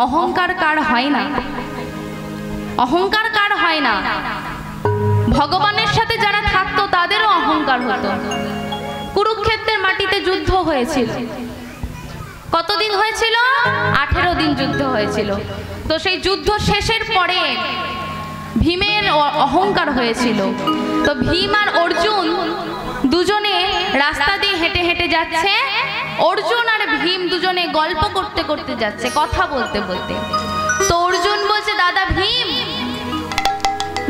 অহংকার কার হয় না? অহংকার কার হয় না? ভগবানের সাথে যারা থাকতো তাদেরও অহংকার হতো। কুরুক্ষেত্রের মাটিতে যুদ্ধ হয়েছিল। কতদিন হয়েছিল? 18 দিন যুদ্ধ হয়েছিল। তো সেই যুদ্ধ শেষের পরে ভীমের অহংকার হয়েছিল। তো ভীম আর অর্জুন দুজনে রাস্তা দিয়ে হেঁটে হেঁটে যাচ্ছে। অর্জুন আর ভীম দুজনে গল্প করতে করতে যাচ্ছে, কথা বলতে বলতে। তো অর্জুন বলছে, দাদা ভীম,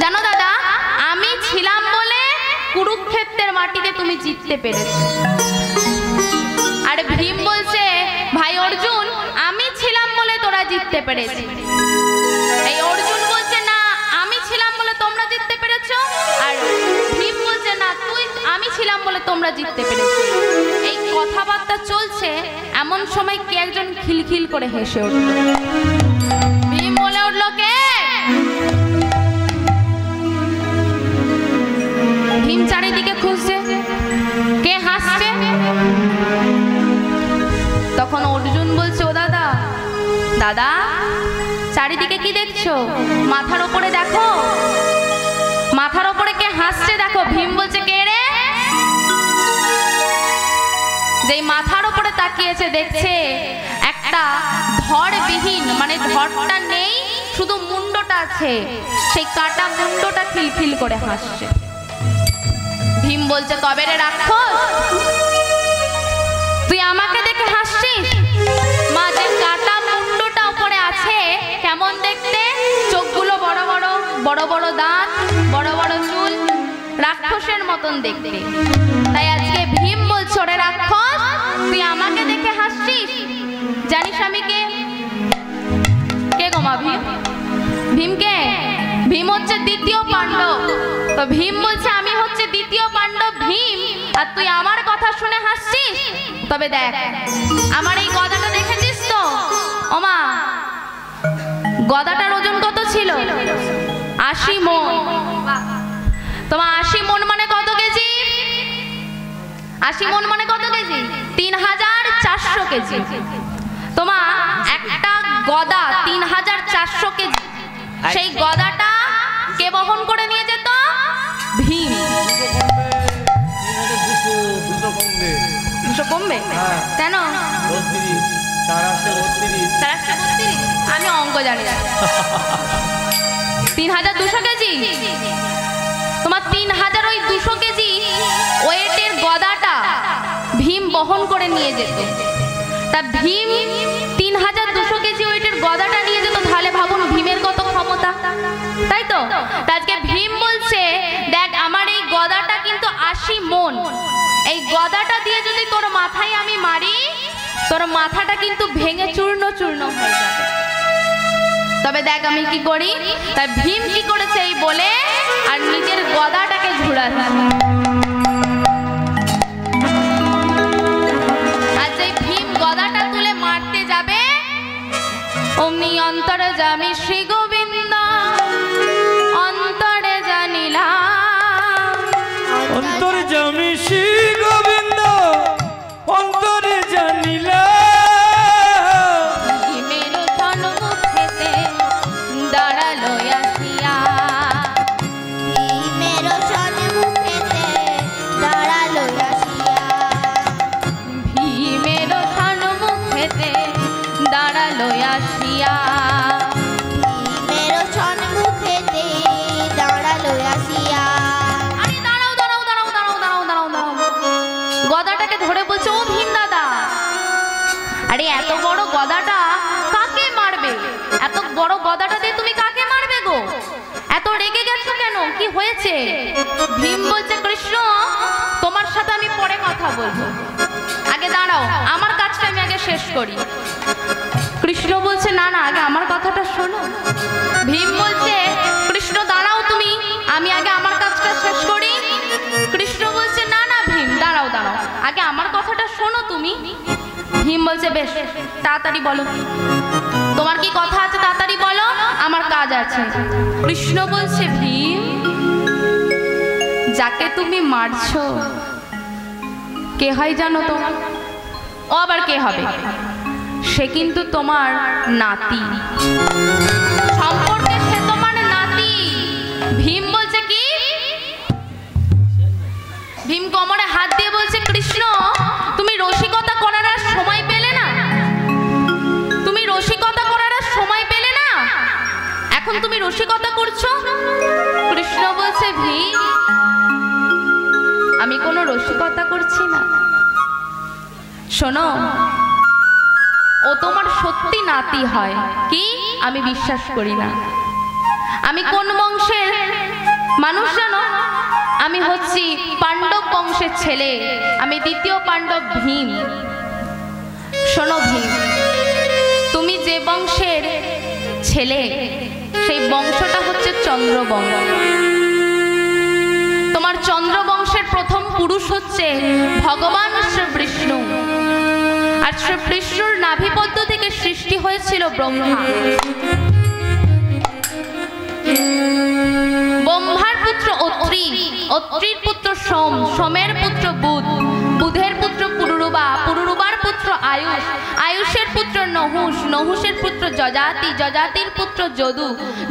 জানো দাদা, আমি ছিলাম বলে কুরুক্ষেত্রের মাটিতে তুমি জিততে পেরেছো। আর ভীম বলছে, ভাই অর্জুন, আমি ছিলাম বলে তোরা জিততে পেরেছিস। এই অর্জুন বলছে, না, আমি ছিলাম বলে তোমরা জিততে পেরেছো। আর ভীম বলছে, না, আমি ছিলাম বলে তোমরা জিততে পেরেছো। এই কথাবার্তা চলছে, এমন সময় কে একজন খিলখিল করে হেসে উঠল। ভীম বলে উঠল, কে? ভীম চারিদিকে খুঁজছে, কে হাসছে। তখন অর্জুন বলছে, ও দাদা, দাদা, চারিদিকে কি দেখছো? মাথার ওপরে দেখো, মাথার ওপরে কে হাসছে দেখো। ভীম বলছে, কে রে? যেই মাথার ওপরে তাকিয়েছে দেখছে একটা ধড়বিহীন, মানে ধড়টা নেই, শুধু মুন্ডটা আছে, সেই কাটা মুন্ডটা খিলখিল করে হাসছে। ভীম বলছে, তবে রে রাক্ষস, তুই আমাকে দেখে হাসছিস? মা, যে কাটা মুন্ডটা উপরে আছে কেমন দেখতে? চোখগুলো বড় বড়, বড় বড় দাঁত, বড় বড় চুল, রাক্ষসের মতন দেখতে। তাই আজকে ভীম বলছে, ওরে রাক্ষস, তুই আমাকে দেখে হাসছিস? জানিস আমি কে? কে গো মা? ভীম। ভীম কে? ভীম হচ্ছে দ্বিতীয় পাণ্ডব। তো ভীম বলছে, আমি হচ্ছে দ্বিতীয় পাণ্ডব ভীম, আর তুই আমার কথা শুনে হাসছিস? তবে দেখ, আমার এই গদাটা দেখেছিস তো? ও মা, গদাটার ওজন কত ছিল? 80 মণ। তোমার 80 মণ মানে কত কেজি? 80 মণ মানে কত কেজি? 3400 কেজি। তোমার একটা গদা 3400 কেজি। সেই গদাটা কে বহন করে নিয়ে যেত? ভীম। 200 কমবে কেন? 432। আমি অঙ্ক জানি না। 3200 কেজি। তোমার 3000 ওই 200 কেজি ওয়েটের গদাটা ভীম বহন করে নিয়ে যেত। তা ভীম 3200 কেজি ওয়েটের গদাটা নিয়ে যেত, তাহলে ভাবুন ভীমের কত ক্ষমতা, তাই তো? আজকে ভীম বলছে, দেখ, আমার এই গদাটা কিন্তু 80 মণ। এই গদাটা দিয়ে যদি তোর মাথায় আমি মারি, তোর মাথাটা কিন্তু ভেঙে চূর্ণ চূর্ণ হয়ে যাবে। তবে দেখ আমি কি করি। তাই ভীম কি করেছে এই বলে আর নিজের গদাটাকে ঝুড়াচ্ছে। আর যে ভীম গদাটা তুলে মারতে যাবে, অমনি অন্তরে যামি শ্রী গোবিন্দ, অন্তরে জানিলাম, অন্তরে যামি শ্রী গোবিন্দ, অন্তরে জানিলাম, ভীমের সম্মুখেতে দাঁড়ালো আসিয়া, ভীমের সম্মুখেতে দাঁড়ালো আসিয়া, ভীমের সম্মুখেতে দাঁড়ালো আসিয়া, ভীমের সম্মুখেতে দাঁড়ালো আসিয়া। আরে দাঁড়াও দাঁড়াও দাঁড়াও দাঁড়াও দাঁড়াও দাঁড়াও দাঁড়াও, গদাটাকে ধরে বলছে, ও ভীম দাদা, আরে এত বড় গদাটা কাকে মারবে? এত বড় গদাটা দিয়ে তুমি কাকে মারবে গো? এত রেগে গেছো কেন? কি হয়েছে? ভীম বলছে, কৃষ্ণ, তোমার সাথে আমি পরে কথা বলবো, আগে দাঁড়াও, আমার কাজটা আমি আগে শেষ করি। কৃষ্ণ বলছে, না না, আগে আমার কথাটা শোনো। ভীম বলছে, কৃষ্ণ দাঁড়াও তুমি, আমি আগে আমার কাজটা শেষ করি। কৃষ্ণ বলছে, না না ভীম, দাঁড়াও দাঁড়াও, আগে আমার কথাটা শোনো তুমি। ভীম বলছে, বেশ, তাড়াতাড়ি বলো, তোমার কি কথা আছে, তাড়াতাড়ি বলো, আমার কাজ আছে। কৃষ্ণ বলছে, ভীম, যাকে তুমি মারছো কে হয় জানো তো? ও আবার কে হবে? সে কিন্তু তোমার নাতি, সম্পর্কে সে তোমার নাতি। ভীম বলছে কি, ভীম কোমরে হাত দিয়ে বলছে, কৃষ্ণ তুমি রসিকতা করার আর সময় পেলে না, তুমি রসিকতা করার আর সময় পেলে না, এখন তুমি রসিকতা করছো। কৃষ্ণ বলছে, ভীম আমি কোনো রসিকতা করছি না, শোনো ও তোমার সত্যি নাতি হয় কি আমি বিশ্বাস করি না। আমি কোন বংশের মানুষ জানো? আমি হচ্ছি পাণ্ডব বংশের ছেলে, আমি দ্বিতীয় পাণ্ডব ভীম। শোনো ভীম, তুমি যে বংশের ছেলে সেই বংশটা হচ্ছে চন্দ্রবংশ। তোমার চন্দ্রবংশের প্রথম পুরুষ হচ্ছে ভগবান শ্রী বিষ্ণু, আর শ্রী বিষ্ণুর নাভিপদ্ম থেকে সৃষ্টি হয়েছিল ব্রহ্মা। ব্রহ্মার পুত্র অত্রি, অত্রির পুত্র সোম, সোমের পুত্র বুধ, বুধের পুত্র পুরুরুবা, পুরুরুবার পুত্র আয়ুষ, আয়ুষের পুত্র নহুষ, নহুষের পুত্র যজাতি, যজাতির পুত্র যদু,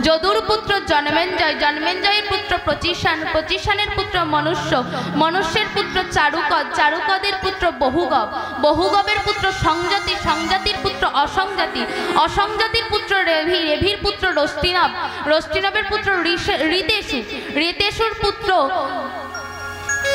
যদুর পুত্র জন্মেঞ্জয়, জন্মেঞ্জয়ের পুত্র প্রচিশান, প্রচিশানের পুত্র মনুষ্য, মনুষ্যের পুত্র চারুকদ, চারুকদের পুত্র বহুগব, বহুগবের পুত্র সংজাতি, সংজাতির পুত্র অসংজাতি, অসংজাতির পুত্র রেভি, রেভির পুত্র রস্তিনব, রস্তিনবের পুত্র ঋতেশু, ঋতেশুর পুত্র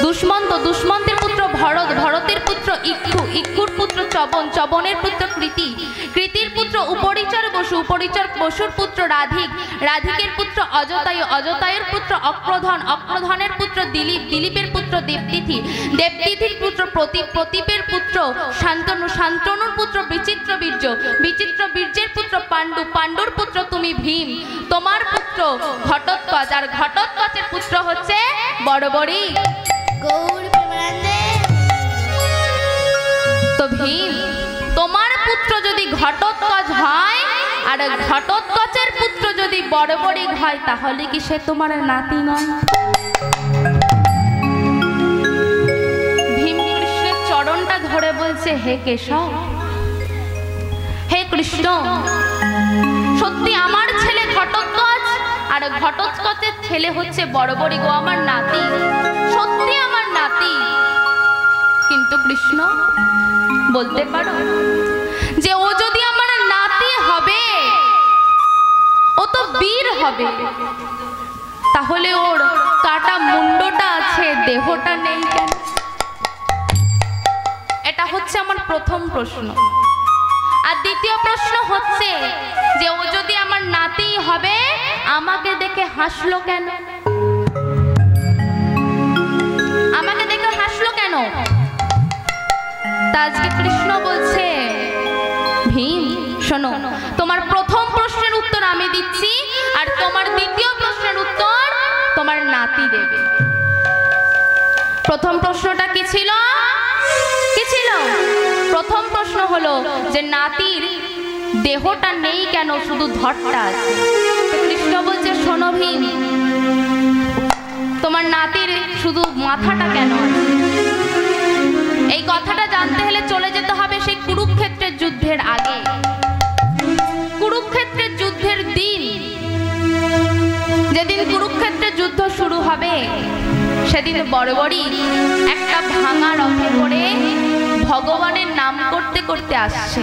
দুষ্মন্ত, দুষ্মন্তের পুত্র ভরত, ভরতের পুত্র ইক্ষু, ইক্ষুর পুত্র চবন, চবনের পুত্র কৃতি, কৃতির পুত্র উপরিচর বসু, উপরিচর বসুর পুত্র রাধিক, রাধিকের পুত্র অজতায়ু, অজতায়ুর পুত্র অক্রধন, অক্রধনের পুত্র দিলীপ, দিলীপের পুত্র দেবতিথি, দেবতিথির পুত্র প্রতীপ, প্রতীপের পুত্র শান্তনু, শান্তনুর পুত্র বিচিত্রবীর্য, বিচিত্রবীর্যের পুত্র পাণ্ডু, পাণ্ডুর পুত্র তুমি ভীম, তোমার পুত্র ঘটোৎকচ, আর ঘটোৎকচের পুত্র হচ্ছে বড়বড়ি। তো ভীম তোমার পুত্র যদি ঘটোৎকচ হয় আর ঘটোৎকচের পুত্র যদি বড়বড়ি হয় তাহলে কি সে তোমার নাতি নয়? ভীম কৃষ্ণের চরণটা ধরে বলছে, হে কেশব, হে কৃষ্ণ, সত্যি আমার ছেলে ঘটোৎকচ আর ঘটোৎকচের ছেলে হচ্ছে বড়বড়ি গো, আমার নাতি, সত্যি আমার নাতি। কিন্তু কৃষ্ণ বলতে পারো যে ও যদি আমার নাতি হবে, ও তো বীর হবে, তাহলে ওর কাটা মুন্ডটা আছে দেহটা নেই কেন? এটা হচ্ছে আমার প্রথম প্রশ্ন। আর দ্বিতীয় প্রশ্ন হচ্ছে যে ও যদি আমার নাতি হবে আমাকে দেখে হাসলো কেন? আমাকে দেখে হাসলো কেন? তা আজকে কৃষ্ণ বলছে, ভীম শোনো, তোমার প্রথম প্রশ্নের উত্তর আমি দিচ্ছি আর তোমার দ্বিতীয় প্রশ্নের উত্তর তোমার নাতি দেবে। প্রথম প্রশ্নটা কি ছিল? কি ছিল? প্রথম প্রশ্ন হলো যে নাতির দেহটা নেই কেন, শুধু ধরটা আছে। কৃষ্ণ বলছে, শোনো ভীম, তোমার নাতির শুধু মাথাটা কেন আছে? এই কথাটা জানতে হলে চলে যেতে হবে সেই কুরুক্ষেত্রের যুদ্ধের আগে। কুরুক্ষেত্রের যুদ্ধের দিন, যেদিন কুরুক্ষেত্রের যুদ্ধ শুরু হবে, সেদিন বড়বড়ি একটা ভাঙা রথে করে ভগবানের নাম করতে করতে আসছে।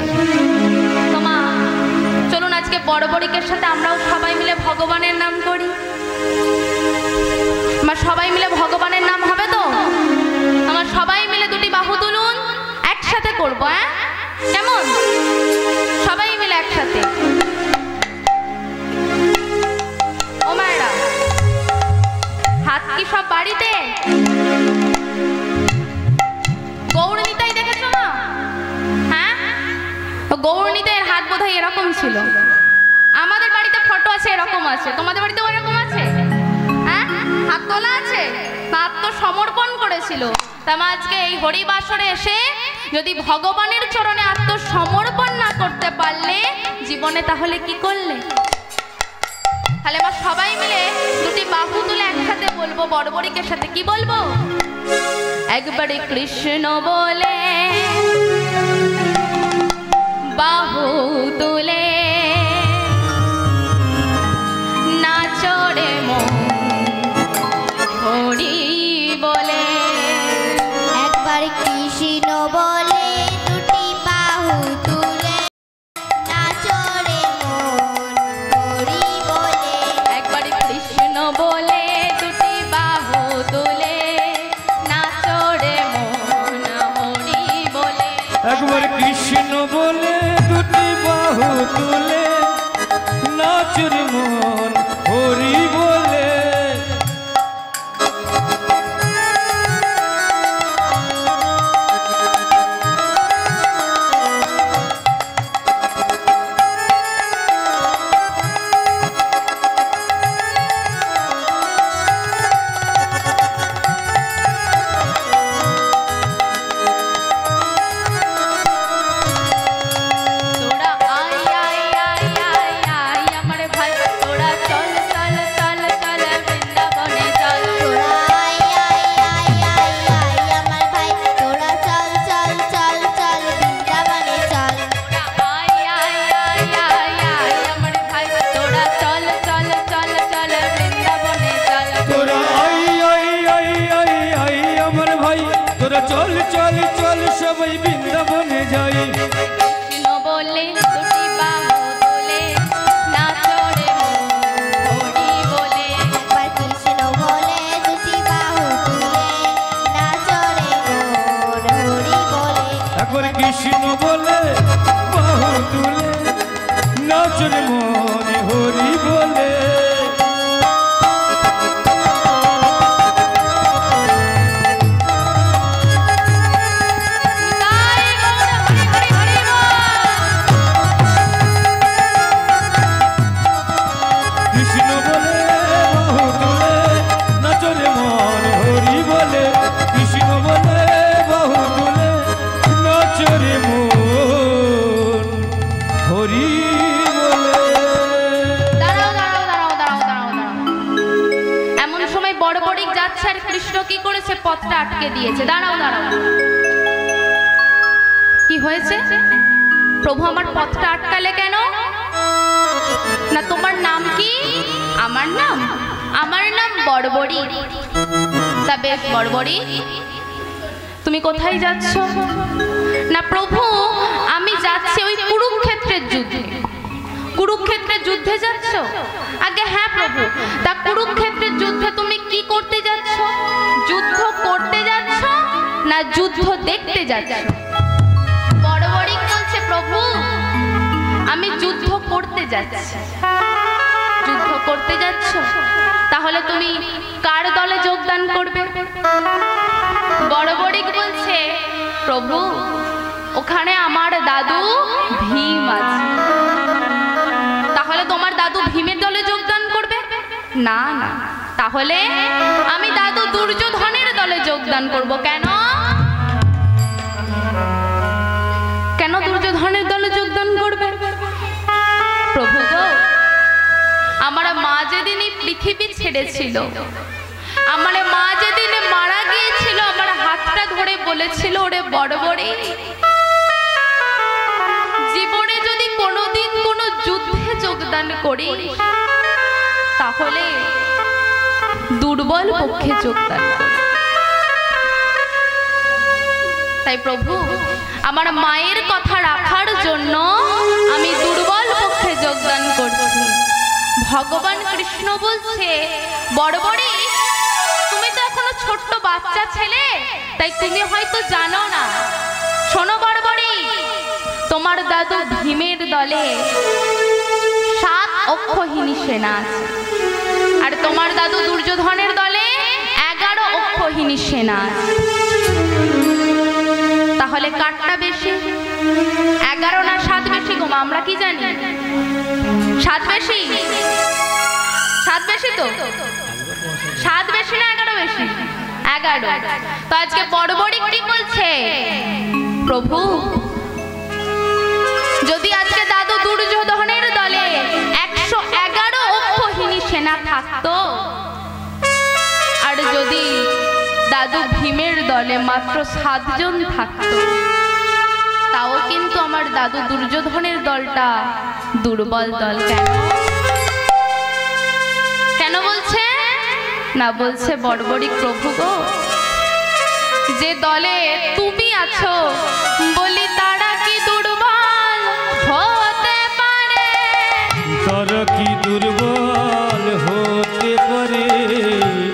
তোমা চলুন আজকে বড়বড়িকের সাথে আমরাও সবাই মিলে ভগবানের নাম করি। আমার সবাই মিলে ভগবানের নাম হবে তো? আমার সবাই মিলে দুটি বাহু তুলুন, একসাথে করবো। হ্যাঁ, কেমন? সবাই মিলে একসাথে। ও মায়েরা, হাত কি সব বাড়িতে? গৌরনীতাই দেখেছো না? হ্যাঁ, গৌরনীতাইয়ের হাত বোধহয় এরকম ছিল। আমাদের বাড়িতে ফটো আছে, এরকম আছে। তোমাদের বাড়িতেও এরকম আছে? হ্যাঁ, হাত তোলা আছে, আত্মসমর্পণ করেছিল। তা আজকে এই হরিবাসরে এসে যদি ভগবানের চরণে আত্মসমর্পণ না করতে পারলে জীবনে তাহলে কি করলে? তাহলে আমার সবাই মিলে দুটি বাহু তুলে একসাথে বলবো বড়বড়িকের সাথে। কি বলবো? একবারে কৃষ্ণ বলে বাহু তুলে নাচুর মন হরি বলে। চল চল চল সবাই বৃন্দাবনে যাই। কৃষ্ণ বলে দুটি বাহু তুলে নাচো রে মন হরি বলে। একবার কৃষ্ণ বলে দুটি বাহু তুলে নাচো রে মন হরি বলে। একবার কৃষ্ণ বলে বাহু তুলে নাচুর মন হরি বলে। কৃষ্ণ কি করেছে? পথটা আটকে দিয়েছে। দাঁড়াও দাঁড়াও, কি হয়েছে প্রভু? আমার পথটা আটকালে কেন? না তোমার নাম কি? আমার নাম বড়বড়ি। তা বেশ বড়বড়ি, তুমি কোথায় যাচ্ছ? না প্রভু, আমি যাচ্ছি ওই কুরুক্ষেত্রের যুদ্ধে। কুরুক্ষেত্রের যুদ্ধে যাচ্ছ? আগে হ্যাঁ প্রভু। তা কুরুক্ষেত্রের যুদ্ধে তুমি কি করতে যাচ্ছ? যুদ্ধ করতে যাচ্ছ না যুদ্ধ দেখতে যাচ্ছ? বড়বড়ি বলছে প্রভু আমি যুদ্ধ করতে যাচ্ছি। যুদ্ধ করতে যাচ্ছ? তাহলে তুমি কার দলে যোগদান করবে? বড়বড়ি বলছে প্রভু ওখানে আমার দাদু ভীম আছে। তাহলে তোমার দাদু ভীমের দলে যোগদান করবে? না না, তাহলে আমি দাদু দুর্যোধনের দলে যোগদান করব। কেন? কেন দুর্যোধনের দলে যোগদান করবে? প্রভু গো, আমার মা যেদিন এই পৃথিবী ছেড়েছিল, আমার মা যেদিন মারা গিয়েছিল, আমার হাতটা ধরে বলেছিল ওরে বড়বড়ি, জীবনে যদি কোনোদিন কোনো যুদ্ধে যোগদান করি তাহলে দুর্বল পক্ষে যোগদান করি। তাই প্রভু আমার মায়ের কথা রাখার জন্য আমি দুর্বল পক্ষে যোগদান করছি। ভগবান কৃষ্ণ বলছে বড়বড়ি তুমি তো এখনো ছোট্ট বাচ্চা ছেলে, তাই তুমি হয়তো জানো না। শোনো বড়বড়ি, তোমার দাদু ভীমের দলে 7 অক্ষহীনী সেনা আছে, আর তোমার দাদু দুর্যোধনের দলে 11 অক্ষহীনী সেনা আছে। তাহলে কারটা বেশি? 11 না 7 বেশি গো? আমরা কি জানি? 7 বেশি? 7 বেশি তো? 7 বেশি না 11 বেশি? 11। তো আজকে বড়বড়ি কি বলছে? প্রভু যদি আজকে দাদু দুর্যোধনের দলে 111 অক্ষহীনী সেনা থাকতো, আর যদি দাদু ভীমের দলে মাত্র 7 জন থাকতো, তাও কিন্তু আমার দাদু দুর্যোধনের দলটা দুর্বল দল। কেন? কেন বলছে না? বলছে বড়বড়ি প্রভু গো, যে দলে তুমি আছো বলি তারা কি দুর্বল হতে পারে? তারা কি দুর্বল হতে পারে?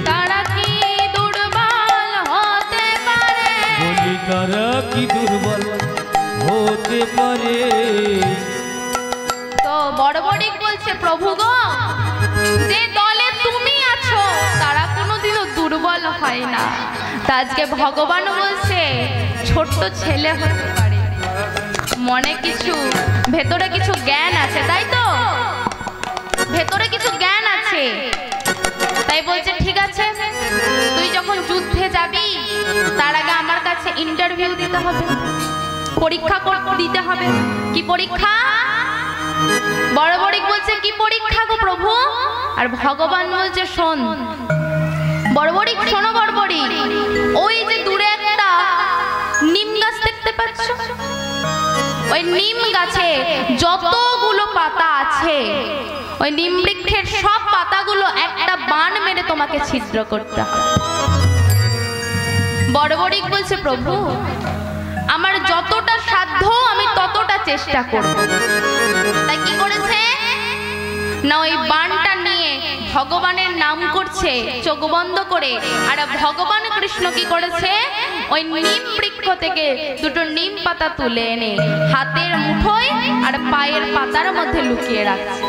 তারা কি দুর্বল হতে পারে? বলি তারা কি দুর্বল হতে পারে? বড়বড়িক বলছে প্রভু গো, যে দলে তুমি আছো তারা কোনোদিনও দুর্বল হয় না। তা আজকে ভগবান বলছে ছোট্ট ছেলে হতে পারে, মনে কিছু ভেতরে কিছু জ্ঞান আছে, তাই তো? ভেতরে কিছু জ্ঞান আছে, তাই বলছে ঠিক আছে, তুই যখন যুদ্ধে যাবি তার আগে আমার কাছে ইন্টারভিউ দিতে হবে, পরীক্ষা দিতে হবে। কি পরীক্ষা? বড়বড়িক বলছে কি পরীক্ষা গো প্রভু? আর ভগবান বলছে শোন বড়বড়িক, শোনো বড়বড়িক, ওই যে দূরে একটা নিম গাছ দেখতে পাচ্ছ, ওই নিম গাছে যতগুলো পাতা আছে ওই নিম বৃক্ষের সব পাতাগুলো একটা বাণ মেরে তোমাকে ছিদ্র করতে হবে। বড়বড়িক বলছে প্রভু আমার যতটা সাধ্য আমি ততটা চেষ্টা করব। তাই কি করেছে না, ওই বাণটা নিয়ে ভগবানের নাম করছে চোখ বন্ধ করে, আর ভগবান কৃষ্ণ কি করেছে ওই নিম বৃক্ষ থেকে দুটো নিম পাতা তুলে এনে হাতের মুঠোয় আর পায়ের পাতার মধ্যে লুকিয়ে রাখছে,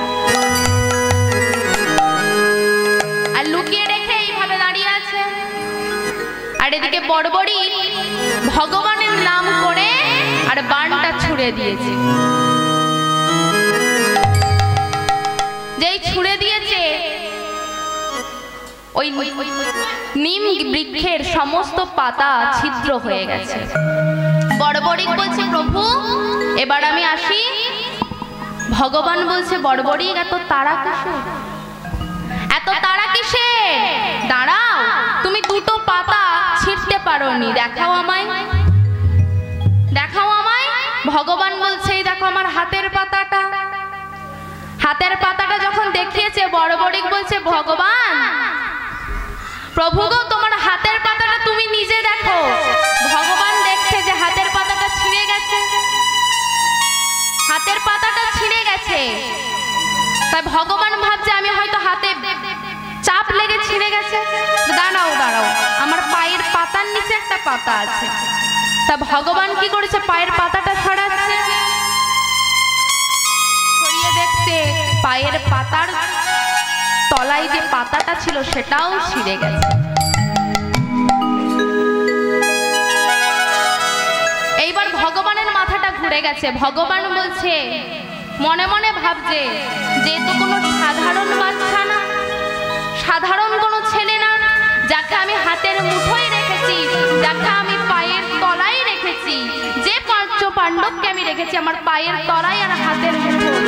আর লুকিয়ে রেখে এইভাবে দাঁড়িয়ে আছে। আর এদিকে বড়বড়ি ভগবানের নাম করে আর বাণটা ছুঁড়ে দিয়েছে। যেই ছুঁড়ে দিয়েছে ওই নিম বৃক্ষের সমস্ত পাতা ছিদ্র হয়ে গেছে। বড়বড়িক বলছে প্রভু এবার আমি আসি। ভগবান বলছে বড়বড়িক এত তাড়া কিসের, এত তাড়া কিসের? দাঁড়াও, তুমি দুটো পাতা ছিঁড়তে পারোনি, দেখাও আমায়, দেখাও আমায়। ভগবান বলছে এই দেখো আমার হাতের পাতাটা। হাতের পাতাটা যখন দেখিয়েছে বড়বড়িক বলছে ভগবান প্রভু গো তোমার হাতের পাতাটা তুমি নিজে দেখো। ভগবান দেখছে যে হাতের পাতাটা ছিঁড়ে গেছে, হাতের পাতাটা ছিঁড়ে গেছে। তাই ভগবান ভাবছে আমি হয়তো হাতে চাপ লেগে ছিঁড়ে গেছে। দাঁড়াও দাঁড়াও, আমার পায়ের পাতার নিচে একটা পাতা আছে। তা ভগবান কি করেছে, পায়ের পাতাটা সরাচ্ছে, সরিয়ে দেখছে পায়ের পাতার তলায় যে পাতাটা ছিল সেটাও ছিঁড়ে গেছে। এইবার ভগবানের মাথাটা ঘুরে গেছে। ভগবান বলছে মনে মনে ভাবছে যে তো কোনো সাধারণ বাচ্চা না, সাধারণ কোনো ছেলে না, যাকে আমি হাতের মুঠোয় রেখেছি, যাকে আমি পায়ের তলায় রেখেছি, যে পাঁচ পাণ্ডবকে আমি রেখেছি আমার পায়ের তলায় আর হাতের মুঠোয়,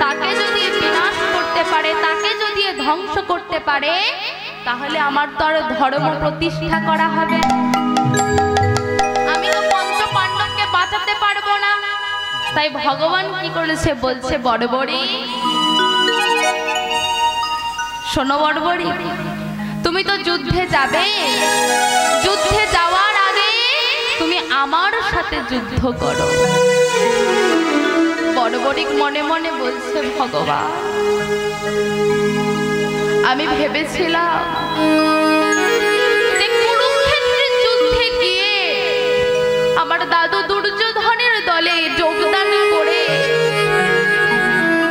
তাকে যদি বিনাশ করতে পারে, তাকে যদি ধ্বংস করতে পারে, তাহলে আমার তো আর ধর্ম প্রতিষ্ঠা করা হবে। আমি তো পঞ্চ পাণ্ডবকে বাঁচাতে পারবো না। তাই ভগবান কি করেছে বলছে বড়বড়ি শোনো বড়বড়ি, তুমি তো যুদ্ধে যাবে, যুদ্ধে যাওয়ার আগে তুমি আমার সাথে যুদ্ধ করো। বড়বড়ি মনে মনে বলছে ভগবান আমি ভেবেছিলাম যে কুরুক্ষেত্রের যুদ্ধে গিয়ে আমার দাদু দুর্যোধনের দলে যোগদান করে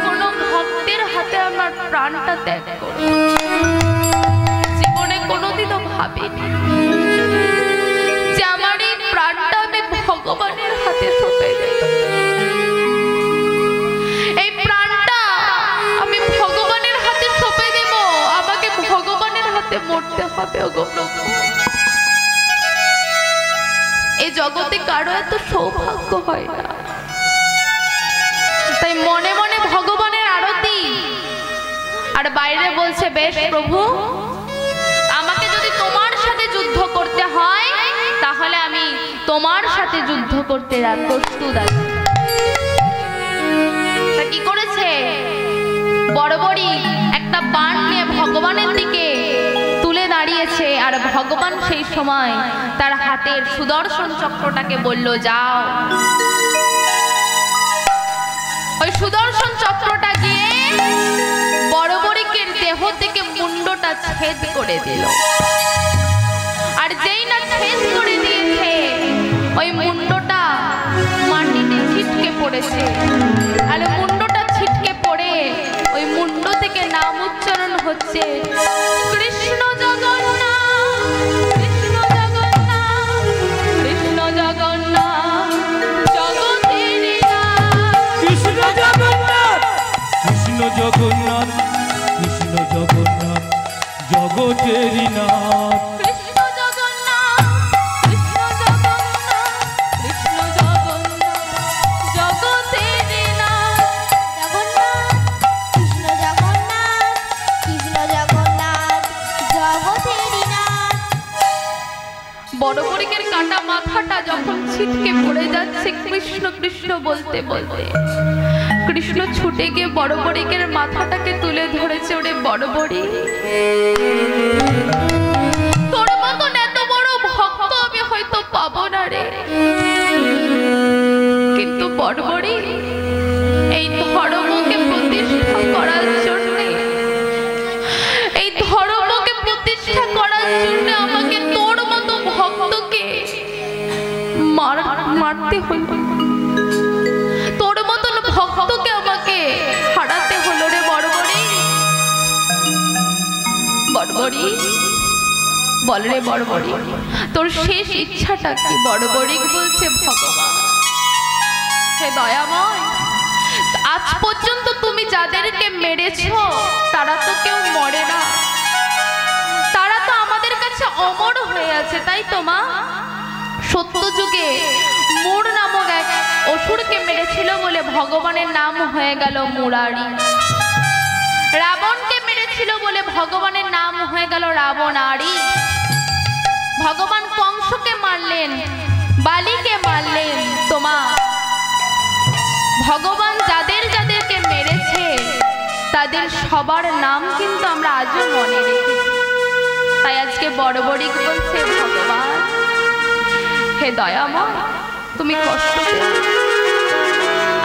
কোন ভক্তের হাতে আমার প্রাণটা ত্যাগ করব। জীবনে কোনোদিনও ভাবিনি যে আমার এই প্রাণটা আমি ভগবানের হাতে সঁপে দেব। এই প্রাণটা আমি ভগবানের হাতে সঁপে দেব, আমাকে ভগবানের হাতে মরতে হবে। ওগো প্রভু, এই জগতে কারো এত সৌভাগ্য হয় না। তাই মনে মনে ভগবানের আরতি, আর বাইরে বলছে বেশ প্রভু, আমাকে যদি তোমার সাথে যুদ্ধ করতে হয় তাহলে আমি তোমার সাথে যুদ্ধ করতে প্রস্তুত আছি। তা কি করেছে বড়বড়ি, একটা বাণ নিয়ে ভগবানের দিকে তুলে দাঁড়িয়েছে। আর ভগবান সেই সময় তার হাতের সুদর্শন চক্রটাকে বলল যাও। ওই সুদর্শন চক্রটা গিয়ে বড়বড়িকের দেহ থেকে মুন্ডটা ছেদ করে দিল। আর যেই না ছেদ করে দিয়েছে ওই মুন্ডটা মাটিতে ছিটকে পড়েছে। আর মুন্ডটা ছিটকে পড়ে জগন্নাথ কৃষ্ণ জগন্নাথ জগতেরই নাথ। কৃষ্ণ জগন্নাথ কৃষ্ণ জগন্নাথ কৃষ্ণ জগন্নাথ জগতেরই নাথ। কৃষ্ণ জগন্নাথ কৃষ্ণ জগন্নাথ জগতেরই নাথ। বড় বড়িকের কাটা মাথাটা যখন ছিটকে পড়ে যাচ্ছে কৃষ্ণ কৃষ্ণ বলতে বলতে, কৃষ্ণ ছুটে গিয়ে বড় বড়িকের মাথাটাকে তুলে ধরেছে। ওরে বড় বড়ি, তোর মতন এত বড় ভক্ত আমি হয়তো পাবো না রে, কিন্তু বড় বড়ি এই ধর্মকে প্রতিষ্ঠা করার জন্য, এই ধর্মকে প্রতিষ্ঠা করার জন্য আমাকে তোর মতো ভক্তকে মারতে হলো, তোর মতন ভক্তকে আমাকে হারাতে হলো রে বড় বড়ি। বড় বড়ি বল রে বড় বড়ি, তোর শেষ ইচ্ছাটা কি? বড় বড়ি বলছে, ভগবান হে দয়াময়, আজ পর্যন্ত তুমি যাদেরকে মেরেছো তারা তো কেউ মরে না, তারা তো আমাদের কাছে অমর হয়ে আছে, তাই তো মা? সত্য যুগে মূর নামক এক অসুরকে মেরেছিল বলে ভগবানের নাম হয়ে গেল মুরারি। রাবণকে মেরেছিল বলে ভগবানের নাম হয়ে গেল রাবণারি। ভগবান কংসকে মারলেন, বালিকে মারলেন। তোমা ভগবান যাদের যাদেরকে মেরেছে তাদের সবার নাম কিন্তু আমরা আজও মনে রেখেছি। তাই আজকে বড় বড়ি বলছে, ভগবান হে দয়াময়, তুমি কষ্ট পেও।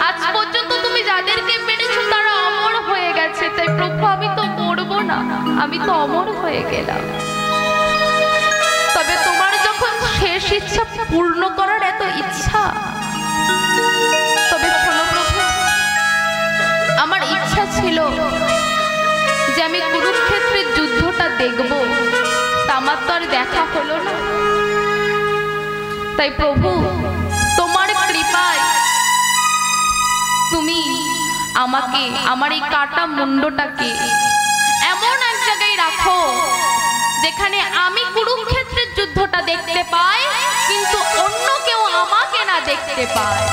আজ পর্যন্ত তুমি যাদেরকে মেরেছো তারা অমর হয়ে গেছে, তাই প্রভু আমি তো মরবো না, আমি তো অমর হয়ে গেলাম। তবে তোমার যখন শেষ ইচ্ছা পূর্ণ করার এত ইচ্ছা, তবে শোনো প্রভু, আমার ইচ্ছা ছিল যে আমি কুরুক্ষেত্রের যুদ্ধটা দেখব, তা আমার তো আর দেখা হলো না। তাই প্রভু তোমার কৃপায় তুমি আমাকে, আমার এই কাটা মুন্ডটাকে এমন এক জায়গায় রাখো যেখানে আমি কুরুক্ষেত্রের যুদ্ধটা দেখতে পাই, কিন্তু অন্য কেউ আমাকে না দেখতে পায়।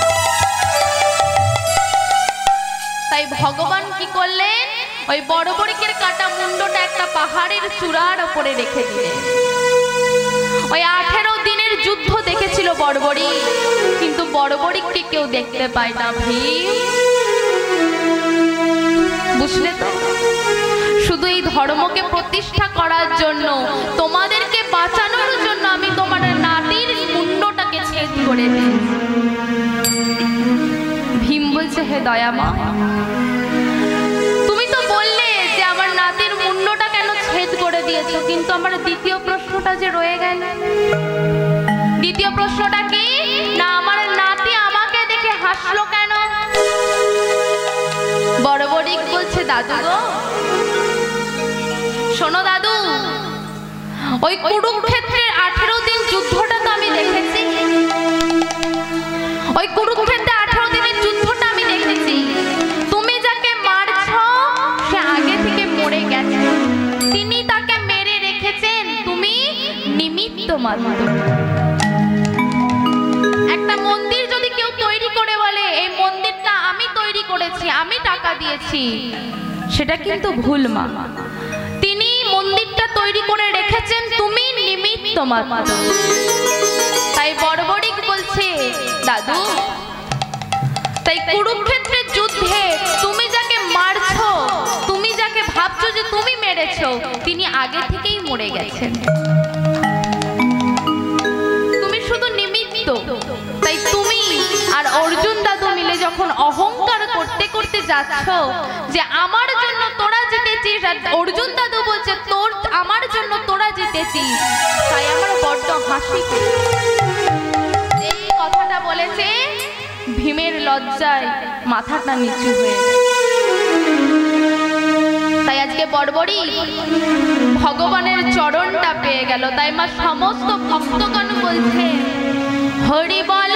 তাই ভগবান কি করলেন, ওই বড় বড়িকের কাটা মুন্ডটা একটা পাহাড়ের চূড়ার উপরে রেখে দিলেন। ওই 18 দিনের যুদ্ধ দেখেছিল বড় বড়ি, কিন্তু বড় বড়িকে কেউ দেখতে পায় না। ভীম, বুঝলে তো? শুধু এই ধর্মকে প্রতিষ্ঠা করার জন্য, তোমাদেরকে বাঁচানোর জন্য আমি তোমার নাতির মুন্ডটাকে ছেদ করে দিই। ভীম বলছে, হে দয়াময়, তুমি তো বললে যে আমার নাতির মুন্ডটা কেন ছেদ করে দিয়েছো, কিন্তু আমার দ্বিতীয় প্রশ্নটা যে রয়ে গেল। দ্বিতীয় প্রশ্নটা কি? না, আমার নাতি আমাকে দেখে হাসলো কেন? বড় বড়ি বলছে, দাদু গো, শোনো দাদু, ওই কুরুক্ষেত্রের 18 দিন যুদ্ধটা তো আমি দেখেছি। ওই কুরুক্ষেত্রে 18 দিনের যুদ্ধটা আমি দেখেছি। তুমি যাকে মারছো সে আগে থেকে মরে গেছে, তিনি তাকে মেরে রেখেছেন, তুমি নিমিত্ত মাত্র। একটা মন্দির যদি কেউ তৈরি করে বলে এই মন্দিরটা আমি তৈরি করেছি, আমি টাকা দিয়েছি, সেটা কিন্তু ভুল মা। তিনি মন্দিরটা তৈরি করে রেখেছেন, তুমি নিমিত্ত মাত্র। তাই বড় বড়ি বলছে, দাদু, তাই কুরুক্ষেত্রের যুদ্ধে তুমি যাকে মারছো, তুমি যাকে ভাবছো যে তুমি মেরেছো, তিনি আগে থেকেই মরে গেছেন, তুমি শুধু নিমিত্ত। তাই তুমি আর অর্জুন দাদু মিলে যখন অহংকার করতে করতে যাচ্ছ যে আমার জন্য তোরা জিতেছিস, আর অর্জুন দাদু বলছে তোর আমার জন্য তোরা জিতেছিস, তাই আমার বড্ড হাসি পেয়েছে। এই কথাটা বলেছে, ভীমের লজ্জায় মাথাটা নিচু হয়ে গেছে। তাই আজকে বড়বড়ি ভগবানের চরণটা পেয়ে গেল। তাই মা সমস্ত ভক্তগণ বলছে, হরি বল